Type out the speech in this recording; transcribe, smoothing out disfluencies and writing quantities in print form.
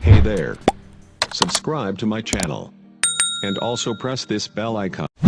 Hey there. Subscribe to my channel. And also press this bell icon.